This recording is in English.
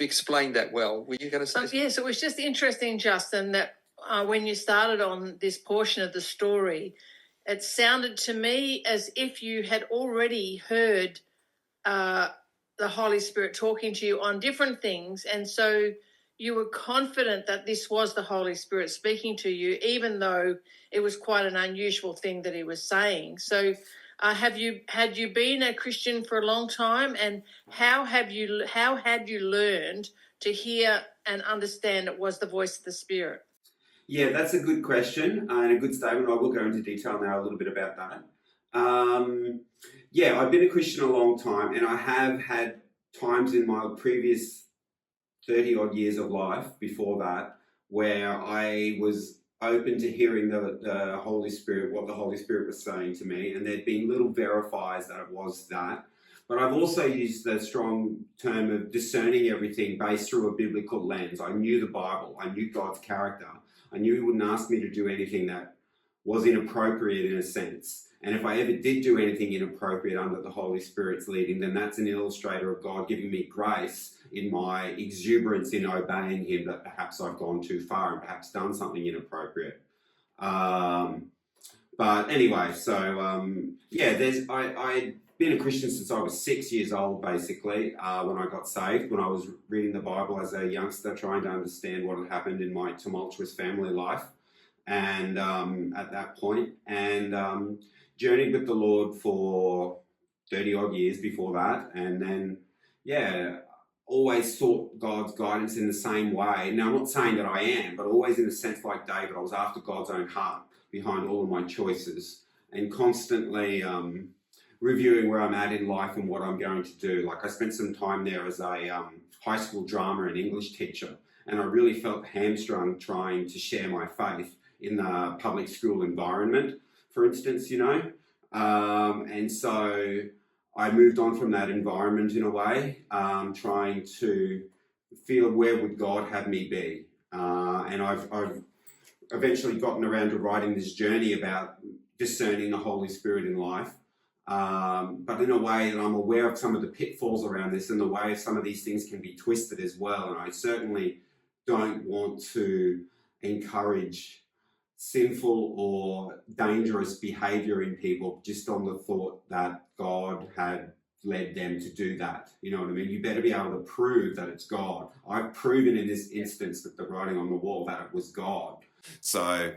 explained that well. Were you going to say? Yes, it was just interesting, Justin, that when you started on this portion of the story, it sounded to me as if you had already heard the Holy Spirit talking to you on different things, and so you were confident that this was the Holy Spirit speaking to you, even though it was quite an unusual thing that he was saying. So had you been a Christian for a long time, and how had you learned to hear and understand it was the voice of the Spirit? Yeah, that's a good question and a good statement. I will go into detail now a little bit about that. Yeah, I've been a Christian a long time, and I have had times in my previous 30 odd years of life before that where I was open to hearing the Holy Spirit, what the Holy Spirit was saying to me, and there'd been little verifies that it was that. But I've also used the strong term of discerning everything based through a biblical lens. I knew the Bible, I knew God's character, I knew he wouldn't ask me to do anything that was inappropriate in a sense. And if I ever did do anything inappropriate under the Holy Spirit's leading, then that's an illustrator of God giving me grace in my exuberance in obeying him, that perhaps I've gone too far and perhaps done something inappropriate. But anyway, so yeah, I'd been a Christian since I was 6 years old, basically, when I got saved, when I was reading the Bible as a youngster, trying to understand what had happened in my tumultuous family life. And at that point, and journeyed with the Lord for 30 odd years before that. And then, yeah, always sought God's guidance in the same way. Now, I'm not saying that I am, but always in a sense like David, I was after God's own heart behind all of my choices, and constantly reviewing where I'm at in life and what I'm going to do. Like, I spent some time there as a high school drama and English teacher, and I really felt hamstrung trying to share my faith in the public school environment, for instance, you know. And so I moved on from that environment in a way, trying to feel where would God have me be. And I've eventually gotten around to writing this journey about discerning the Holy Spirit in life, but in a way that I'm aware of some of the pitfalls around this and the way some of these things can be twisted as well. And I certainly don't want to encourage sinful or dangerous behavior in people just on the thought that God had led them to do that. You know what I mean? You better be able to prove that it's God. I've proven in this instance with the writing on the wall that it was God. So